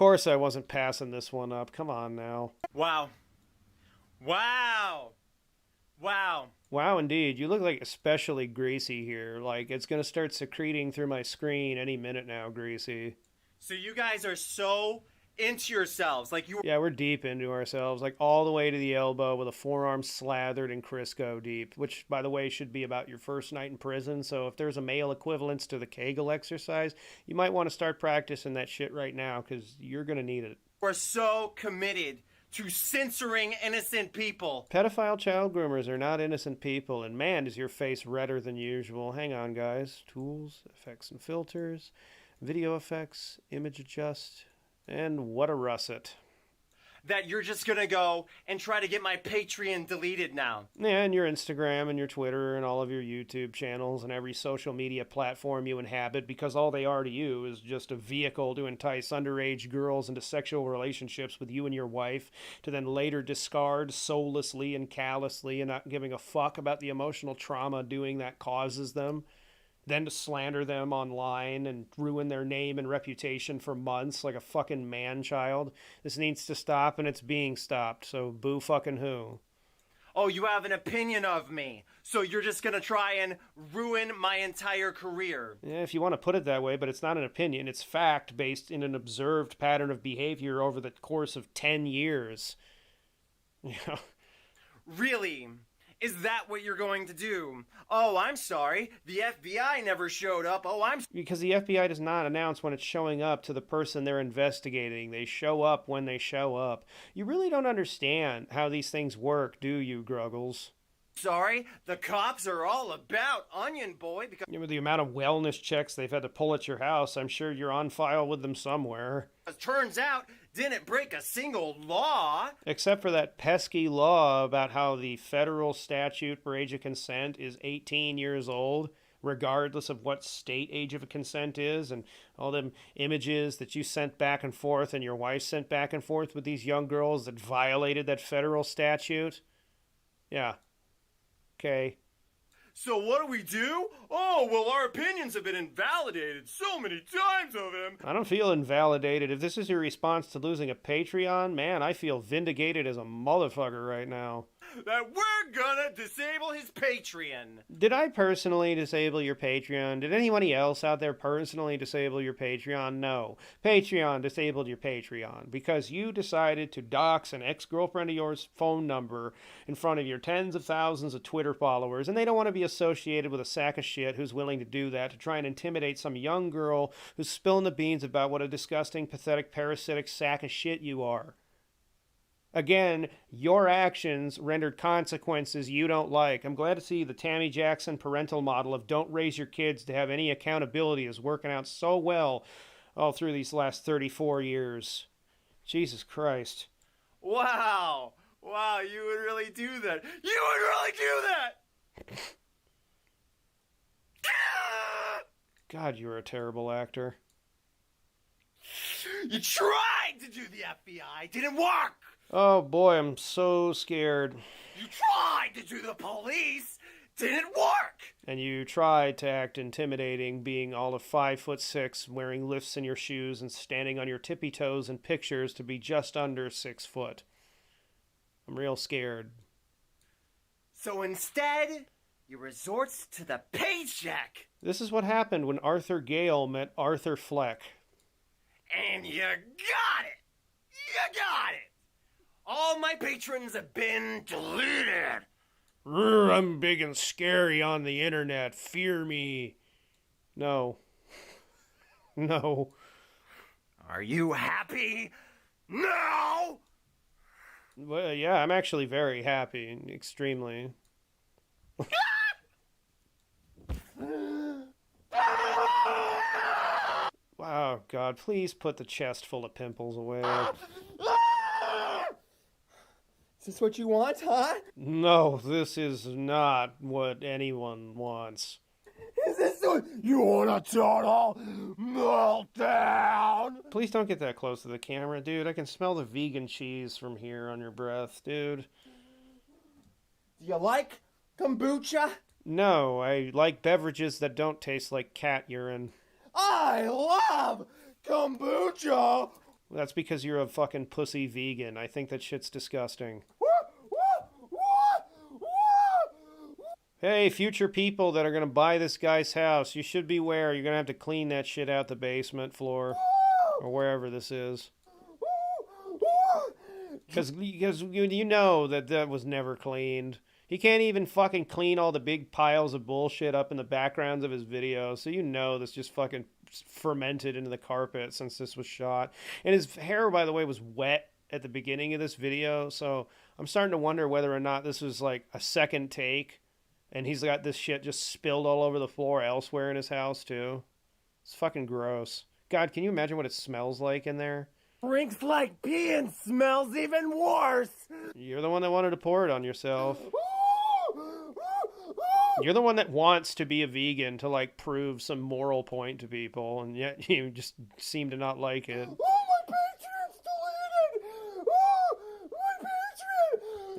course I wasn't passing this one up. Come on now. Wow. Wow. Wow. Wow, indeed. You look like especially greasy here. Like, it's going to start secreting through my screen any minute now, greasy. So you guys are so into yourselves. Like you. Yeah, we're deep into ourselves, like all the way to the elbow with a forearm slathered in Crisco deep, which, by the way, should be about your first night in prison. So if there's a male equivalence to the Kegel exercise, you might want to start practicing that shit right now because you're going to need it. We're so committed to censoring innocent people. Pedophile child groomers are not innocent people, and man, is your face redder than usual. Hang on, guys. Tools, effects and filters, video effects, image adjust. And what a russet. That you're just gonna go and try to get my Patreon deleted now. Yeah, and your Instagram and your Twitter and all of your YouTube channels and every social media platform you inhabit, because all they are to you is just a vehicle to entice underage girls into sexual relationships with you and your wife, to then later discard soullessly and callously and not giving a fuck about the emotional trauma doing that causes them. Then to slander them online and ruin their name and reputation for months like a fucking man-child. This needs to stop, and it's being stopped, so boo fucking who. Oh, you have an opinion of me, so you're just gonna try and ruin my entire career. Yeah, if you want to put it that way, but it's not an opinion. It's fact based in an observed pattern of behavior over the course of 10 years. Yeah. Really? Is that what you're going to do? Oh, I'm sorry. The FBI never showed up. Because the FBI does not announce when it's showing up to the person they're investigating. They show up when they show up. You really don't understand how these things work, do you, Gruggles? Sorry, the cops are all about Onion Boy because... With the amount of wellness checks they've had to pull at your house, I'm sure you're on file with them somewhere. Turns out, didn't break a single law. Except for that pesky law about how the federal statute for age of consent is 18 years old, regardless of what state age of consent is, and all them images that you sent back and forth and your wife sent back and forth with these young girls that violated that federal statute. Yeah. Okay. So what do we do? Oh, well, our opinions have been invalidated so many times of him. I don't feel invalidated. If this is your response to losing a Patreon, man, I feel vindicated as a motherfucker right now. That we're gonna disable his Patreon. Did I personally disable your Patreon? Did anybody else out there personally disable your Patreon? No. Patreon disabled your Patreon because you decided to dox an ex-girlfriend of yours phone number in front of your tens of thousands of Twitter followers, and they don't want to be associated with a sack of shit who's willing to do that to try and intimidate some young girl who's spilling the beans about what a disgusting, pathetic, parasitic sack of shit you are. Again, your actions rendered consequences you don't like. I'm glad to see the Tammy Jackson parental model of don't raise your kids to have any accountability is working out so well all through these last 34 years. Jesus Christ. Wow. Wow, you would really do that. You would really do that! God, you're a terrible actor. You tried to do the FBI. Didn't work. Oh boy, I'm so scared. You tried to do the police. Didn't work. And you tried to act intimidating, being all of 5'6", wearing lifts in your shoes and standing on your tippy toes in pictures to be just under 6 foot. I'm real scared. So instead, you resort to the paycheck. This is what happened when Arthur Gale met Arthur Fleck. And you got it. You got it. All my patrons have been deleted. I'm big and scary on the internet. Fear me. No. No. Are you happy? No! Well, yeah, I'm actually very happy. Extremely. Wow, God, please put the chest full of pimples away. Is this what you want, huh? No, this is not what anyone wants. Is this what you want a total meltdown? Please don't get that close to the camera, dude. I can smell the vegan cheese from here on your breath, dude. Do you like kombucha? No, I like beverages that don't taste like cat urine. I love kombucha! That's because you're a fucking pussy vegan. I think that shit's disgusting. Hey, future people that are going to buy this guy's house, you should beware. You're going to have to clean that shit out the basement floor or wherever this is. Because you know that was never cleaned. He can't even fucking clean all the big piles of bullshit up in the backgrounds of his videos. So you know this just fucking fermented into the carpet since this was shot. And his hair, by the way, was wet at the beginning of this video. So I'm starting to wonder whether or not this was like a second take. And he's got this shit just spilled all over the floor elsewhere in his house, too. It's fucking gross. God, can you imagine what it smells like in there? Drinks like pee and smells even worse. You're the one that wanted to pour it on yourself. You're the one that wants to be a vegan to, like, prove some moral point to people, and yet you just seem to not like it.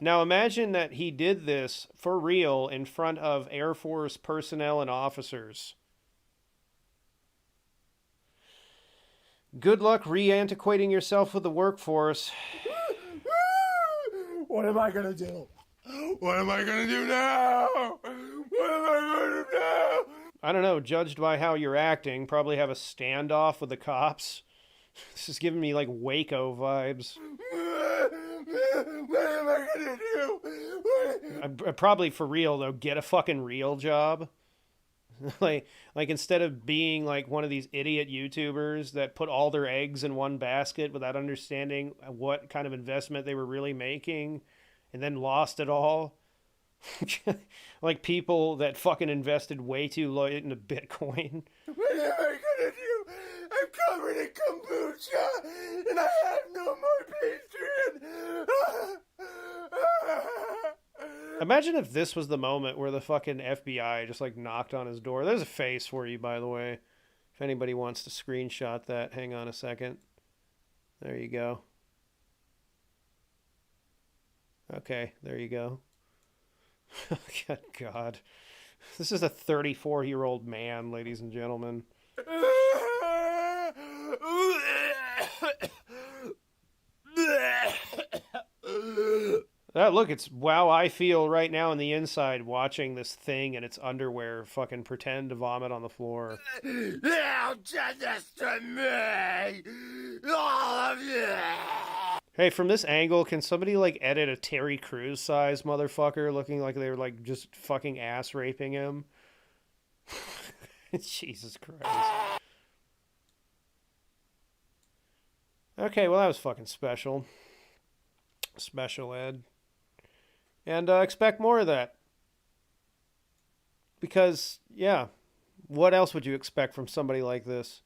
Now imagine that he did this for real in front of Air Force personnel and officers. Good luck re-antiquating yourself with the workforce. What am I gonna do? What am I gonna do now? What am I gonna do now? I don't know, judged by how you're acting, probably have a standoff with the cops. This is giving me like Waco vibes. What am I gonna do? Probably for real though, get a fucking real job. like instead of being like one of these idiot YouTubers that put all their eggs in one basket without understanding what kind of investment they were really making and then lost it all. Like people that fucking invested way too low into Bitcoin. What am I gonna do? I'm covered in kombucha and I have no more Patreon. Imagine if this was the moment where the fucking FBI just like knocked on his door. There's a face for you, by the way. If anybody wants to screenshot that, hang on a second. There you go. Okay, there you go. Good God. This is a 34-year-old man, ladies and gentlemen. Look, it's wow I feel right now on the inside watching this thing in its underwear fucking pretend to vomit on the floor. You did this to me! All of you! Hey, from this angle, can somebody like edit a Terry Crews size motherfucker looking like they were like just fucking ass raping him? Jesus Christ. Okay, well that was fucking special. Special ed. And expect more of that. Because, yeah, what else would you expect from somebody like this?